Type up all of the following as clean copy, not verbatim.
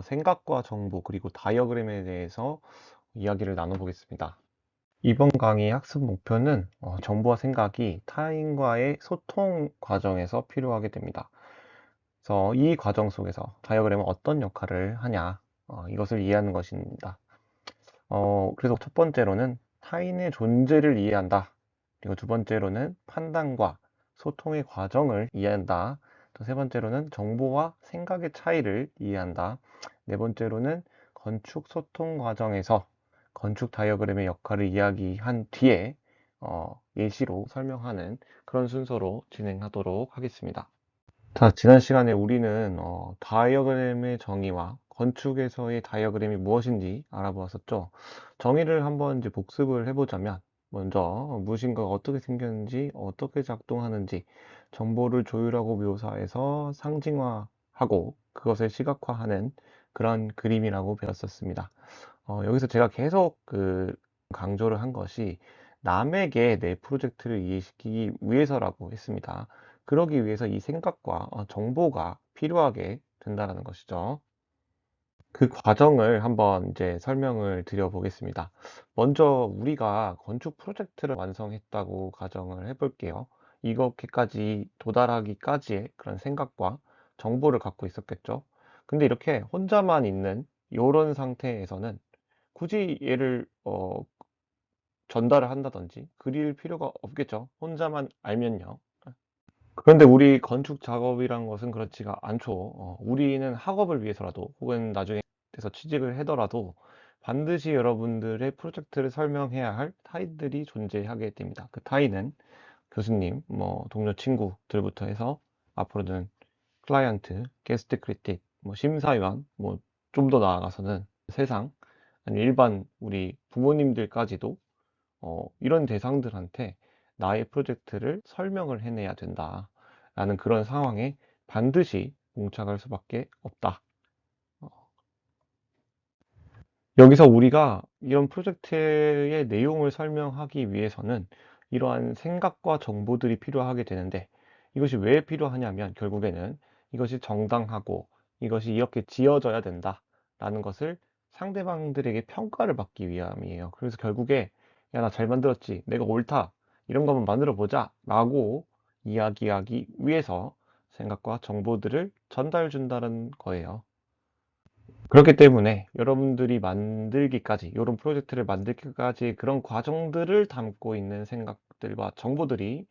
생각과 정보 그리고 다이어그램에 대해서 이야기를 나눠보겠습니다. 이번 강의 학습 목표는 정보와 생각이 타인과의 소통 과정에서 필요하게 됩니다. 그래서 이 과정 속에서 다이어그램은 어떤 역할을 하냐, 이것을 이해하는 것입니다. 그래서 첫 번째로는 타인의 존재를 이해한다. 그리고 두 번째로는 판단과 소통의 과정을 이해한다. 또 세 번째로는 정보와 생각의 차이를 이해한다. 네 번째로는 건축 소통 과정에서 건축 다이어그램의 역할을 이야기한 뒤에 예시로 설명하는 그런 순서로 진행하도록 하겠습니다. 자, 지난 시간에 우리는 다이어그램의 정의와 건축에서의 다이어그램이 무엇인지 알아보았었죠. 정의를 한번 이제 복습을 해보자면, 먼저 무엇인가가 어떻게 생겼는지, 어떻게 작동하는지, 정보를 조율하고 묘사해서 상징화하고 그것을 시각화하는 그런 그림이라고 배웠었습니다. 여기서 제가 계속 강조를 한 것이 남에게 내 프로젝트를 이해시키기 위해서라고 했습니다. 그러기 위해서 이 생각과 정보가 필요하게 된다는 것이죠. 그 과정을 한번 이제 설명을 드려 보겠습니다. 먼저 우리가 건축 프로젝트를 완성했다고 가정을 해 볼게요. 이렇게까지 도달하기까지의 그런 생각과 정보를 갖고 있었겠죠. 근데 이렇게 혼자만 있는 이런 상태에서는 굳이 얘를 전달을 한다든지 그릴 필요가 없겠죠. 혼자만 알면요. 그런데 우리 건축 작업이란 것은 그렇지가 않죠. 우리는 학업을 위해서라도 혹은 나중에 돼서 취직을 하더라도 반드시 여러분들의 프로젝트를 설명해야 할 타인들이 존재하게 됩니다. 그 타인은 교수님, 뭐 동료 친구들부터 해서 앞으로는 클라이언트, 게스트 크리틱, 뭐 심사위원, 뭐 좀 더 나아가서는 세상, 아니 일반 우리 부모님들까지도 이런 대상들한테 나의 프로젝트를 설명을 해내야 된다라는 그런 상황에 반드시 봉착할 수밖에 없다. 어, 여기서 우리가 이런 프로젝트의 내용을 설명하기 위해서는 이러한 생각과 정보들이 필요하게 되는데 이것이 왜 필요하냐면 결국에는 이것이 정당하고 이것이 이렇게 지어져야 된다라는 것을 상대방들에게 평가를 받기 위함이에요. 그래서 결국에 야, 나 잘 만들었지. 내가 옳다. 이런 거 한번 만들어 보자. 라고 이야기하기 위해서 생각과 정보들을 전달 준다는 거예요. 그렇기 때문에 여러분들이 만들기까지, 이런 프로젝트를 만들기까지 그런 과정들을 담고 있는 생각들과 정보들이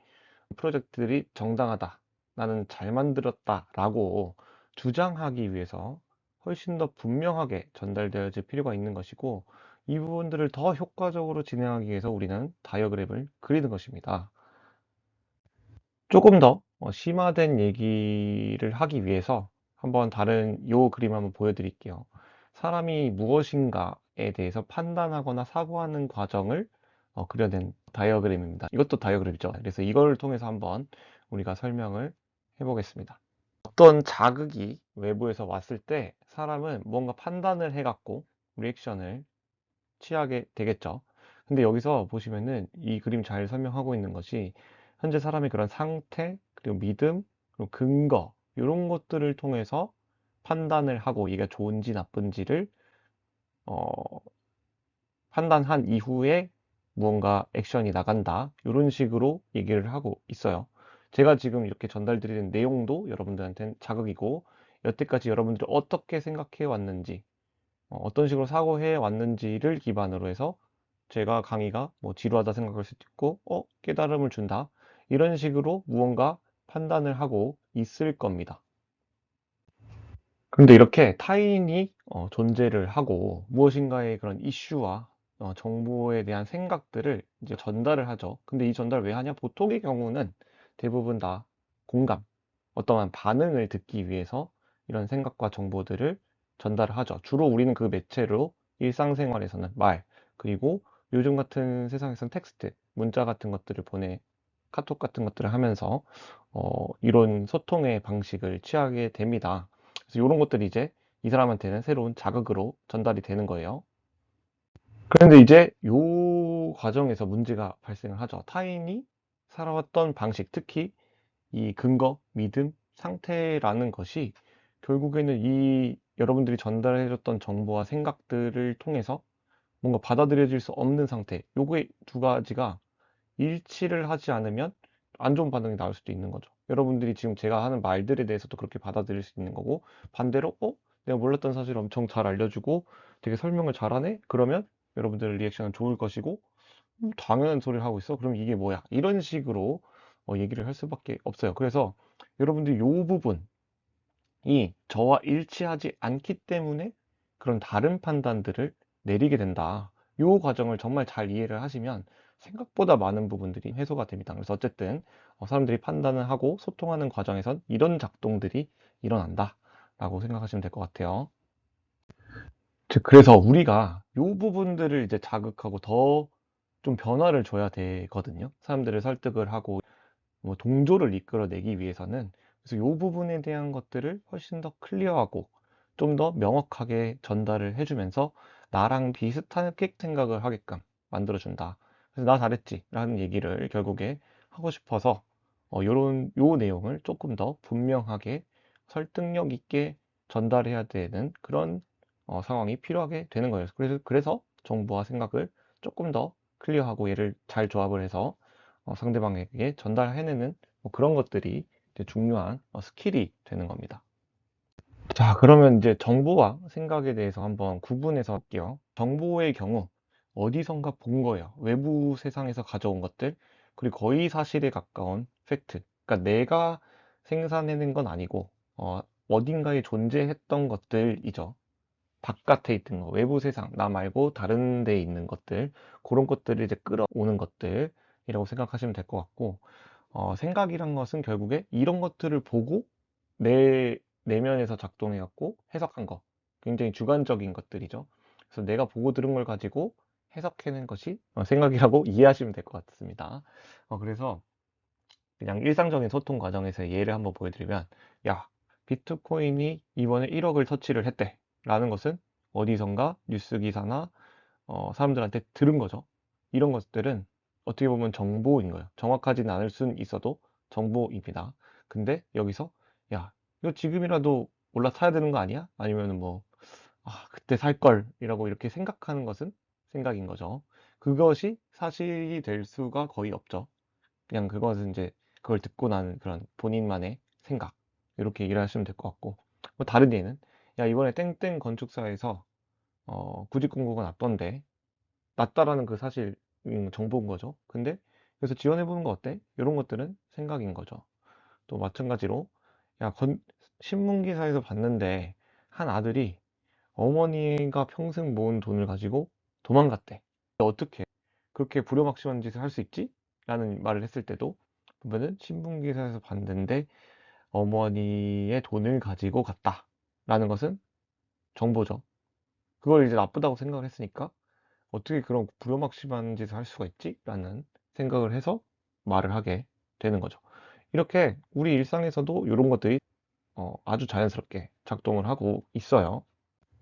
프로젝트들이 정당하다. 나는 잘 만들었다. 라고 주장하기 위해서 훨씬 더 분명하게 전달되어질 필요가 있는 것이고, 이 부분들을 더 효과적으로 진행하기 위해서 우리는 다이어그램을 그리는 것입니다. 조금 더 심화된 얘기를 하기 위해서 한번 다른 요 그림 한번 보여드릴게요. 사람이 무엇인가에 대해서 판단하거나 사고하는 과정을 그려낸 다이어그램입니다. 이것도 다이어그램이죠. 그래서 이걸 통해서 한번 우리가 설명을 해보겠습니다. 어떤 자극이 외부에서 왔을 때 사람은 뭔가 판단을 해갖고 리액션을 취하게 되겠죠. 근데 여기서 보시면은 이 그림 잘 설명하고 있는 것이 현재 사람의 그런 상태, 그리고 믿음, 그리고 근거, 이런 것들을 통해서 판단을 하고 이게 좋은지 나쁜지를 어, 판단한 이후에 무언가 액션이 나간다. 이런 식으로 얘기를 하고 있어요. 제가 지금 이렇게 전달드리는 내용도 여러분들한테는 자극이고 여태까지 여러분들이 어떻게 생각해 왔는지 어떤 식으로 사고해 왔는지를 기반으로 해서 제가 강의가 뭐 지루하다 생각할 수도 있고, 깨달음을 준다. 이런 식으로 무언가 판단을 하고 있을 겁니다. 그런데 이렇게 타인이 존재를 하고 무엇인가의 그런 이슈와 정보에 대한 생각들을 이제 전달을 하죠. 근데 이 전달 왜 하냐? 보통의 경우는 대부분 다 공감, 어떠한 반응을 듣기 위해서 이런 생각과 정보들을 전달을 하죠. 주로 우리는 그 매체로 일상생활에서는 말, 그리고 요즘 같은 세상에서는 텍스트, 문자 같은 것들을 카톡 같은 것들을 하면서 이런 소통의 방식을 취하게 됩니다. 그래서 이런 것들이 이제 이 사람한테는 새로운 자극으로 전달이 되는 거예요. 그런데 이제 이 과정에서 문제가 발생을 하죠. 타인이 살아왔던 방식, 특히 이 근거, 믿음, 상태라는 것이 결국에는 이 여러분들이 전달해줬던 정보와 생각들을 통해서 뭔가 받아들여질 수 없는 상태. 요게 두 가지가 일치를 하지 않으면 안 좋은 반응이 나올 수도 있는 거죠. 여러분들이 지금 제가 하는 말들에 대해서도 그렇게 받아들일 수 있는 거고, 반대로, 내가 몰랐던 사실을 엄청 잘 알려주고 되게 설명을 잘하네? 그러면 여러분들의 리액션은 좋을 것이고, 당연한 소리를 하고 있어? 그럼 이게 뭐야? 이런 식으로 얘기를 할 수밖에 없어요. 그래서 여러분들이 요 부분이 저와 일치하지 않기 때문에 그런 다른 판단들을 내리게 된다. 요 과정을 정말 잘 이해를 하시면 생각보다 많은 부분들이 해소가 됩니다. 그래서 어쨌든 사람들이 판단을 하고 소통하는 과정에선 이런 작동들이 일어난다 라고 생각하시면 될 것 같아요. 그래서 우리가 요 부분들을 이제 자극하고 더 좀 변화를 줘야 되거든요. 사람들을 설득을 하고 뭐 동조를 이끌어내기 위해서는. 그래서 요 부분에 대한 것들을 훨씬 더 클리어하고 좀 더 명확하게 전달을 해주면서 나랑 비슷하게 생각을 하게끔 만들어준다. 그래서 나 잘했지 라는 얘기를 결국에 하고 싶어서 요 내용을 조금 더 분명하게 설득력 있게 전달해야 되는 그런 상황이 필요하게 되는 거예요. 그래서 정보와 생각을 조금 더 클리어하고 얘를 잘 조합을 해서 상대방에게 전달해내는 뭐 그런 것들이 이제 중요한 스킬이 되는 겁니다. 자, 그러면 이제 정보와 생각에 대해서 한번 구분해서 할게요. 정보의 경우 어디선가 본 거예요. 외부 세상에서 가져온 것들, 그리고 거의 사실에 가까운 팩트. 그러니까 내가 생산해낸 건 아니고 어딘가에 존재했던 것들이죠. 바깥에 있던 거, 외부 세상, 나 말고 다른 데에 있는 것들, 그런 것들을 이제 끌어오는 것들이라고 생각하시면 될 것 같고, 생각이란 것은 결국에 이런 것들을 보고 내 내면에서 작동해갖고 해석한 거. 굉장히 주관적인 것들이죠. 그래서 내가 보고 들은 걸 가지고 해석해낸 것이 생각이라고 이해하시면 될 것 같습니다. 그래서 그냥 일상적인 소통 과정에서 예를 한번 보여드리면, 야, 비트코인이 이번에 1억을 터치를 했대. 라는 것은 어디선가 뉴스 기사나 사람들한테 들은 거죠. 이런 것들은 어떻게 보면 정보인 거예요. 정확하진 않을 수는 있어도 정보입니다. 근데 여기서 야, 이거 지금이라도 올라타야 되는 거 아니야? 아니면 뭐 그때 살 걸이라고 이렇게 생각하는 것은 생각인 거죠. 그것이 사실이 될 수가 거의 없죠. 그냥 그것은 이제 그걸 듣고 나는 그런 본인만의 생각 이렇게 얘기를 하시면 될 것 같고, 뭐 다른 예는 야, 이번에 땡땡 건축사에서 구직공고가 났던데 낮다라는 그 사실 정보인 거죠. 근데 그래서 지원해보는 거 어때? 이런 것들은 생각인 거죠. 또 마찬가지로 야, 신문 기사에서 봤는데 한 아들이 어머니가 평생 모은 돈을 가지고 도망갔대. 어떻게 그렇게 불효막심한 짓을 할 수 있지? 라는 말을 했을 때도 보면은 신문 기사에서 봤는데 어머니의 돈을 가지고 갔다. 라는 것은 정보죠. 그걸 이제 나쁘다고 생각을 했으니까 어떻게 그런 불효막심한 짓을 할 수가 있지? 라는 생각을 해서 말을 하게 되는 거죠. 이렇게 우리 일상에서도 이런 것들이 아주 자연스럽게 작동을 하고 있어요.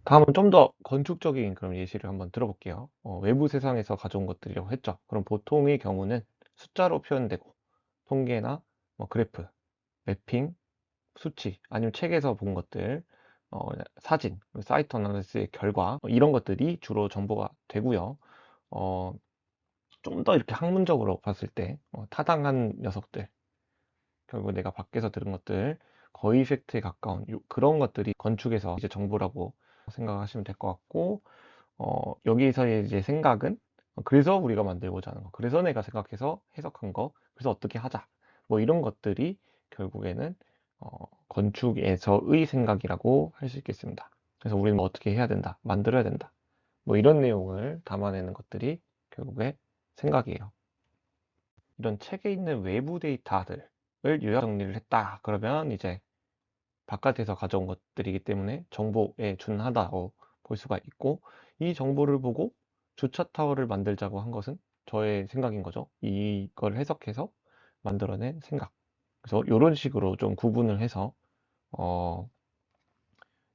다음은 좀 더 건축적인 그런 예시를 한번 들어볼게요. 외부 세상에서 가져온 것들이라고 했죠. 그럼 보통의 경우는 숫자로 표현되고 통계나 뭐 그래프, 매핑, 수치, 아니면 책에서 본 것들, 사진, 사이트 어나리시스의 결과 이런 것들이 주로 정보가 되고요. 좀 더 이렇게 학문적으로 봤을 때 타당한 녀석들, 결국 내가 밖에서 들은 것들, 거의 팩트에 가까운 그런 것들이 건축에서 이제 정보라고 생각하시면 될 것 같고, 여기서의 이제 생각은 그래서 우리가 만들고자 하는 거, 그래서 내가 생각해서 해석한 거, 그래서 어떻게 하자, 뭐 이런 것들이 결국에는 건축에서의 생각이라고 할 수 있겠습니다. 그래서 우리는 뭐 어떻게 해야 된다, 만들어야 된다, 뭐 이런 내용을 담아내는 것들이 결국에 생각이에요. 이런 책에 있는 외부 데이터들을 요약 정리를 했다. 그러면 이제 바깥에서 가져온 것들이기 때문에 정보에 준하다고 볼 수가 있고, 이 정보를 보고 주차 타워를 만들자고 한 것은 저의 생각인 거죠. 이걸 해석해서 만들어낸 생각. 그래서 이런 식으로 좀 구분을 해서 어,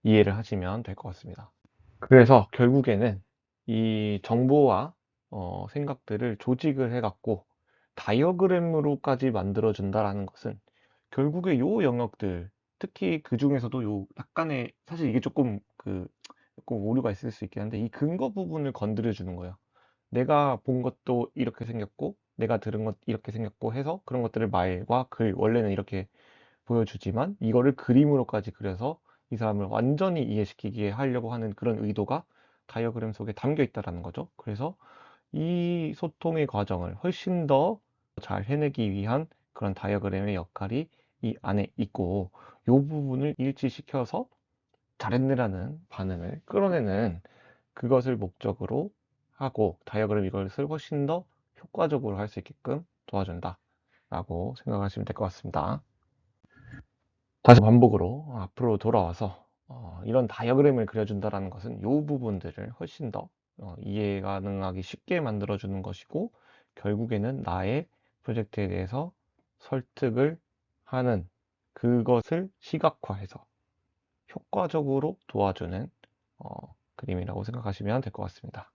이해를 하시면 될 것 같습니다. 그래서 결국에는 이 정보와 생각들을 조직을 해갖고 다이어그램으로까지 만들어준다라는 것은 결국에 요 영역들, 특히 그 중에서도 요 약간의 사실 이게 조금 오류가 있을 수 있긴 한데 이 근거 부분을 건드려 주는 거예요. 내가 본 것도 이렇게 생겼고 내가 들은 것 이렇게 생겼고 해서 그런 것들을 말과 글 원래는 이렇게 보여주지만 이거를 그림으로까지 그려서 이 사람을 완전히 이해시키게 하려고 하는 그런 의도가 다이어그램 속에 담겨 있다라는 거죠. 그래서 이 소통의 과정을 훨씬 더 잘 해내기 위한 그런 다이어그램의 역할이 이 안에 있고 이 부분을 일치시켜서 잘했네라는 반응을 끌어내는 그것을 목적으로 하고 다이어그램 이것을 훨씬 더 효과적으로 할 수 있게끔 도와준다 라고 생각하시면 될 것 같습니다. 다시 반복으로 앞으로 돌아와서 이런 다이어그램을 그려준다라는 것은 이 부분들을 훨씬 더 이해 가능하기 쉽게 만들어주는 것이고 결국에는 나의 프로젝트에 대해서 설득을 하는 그것을 시각화해서 효과적으로 도와주는 그림이라고 생각하시면 될 것 같습니다.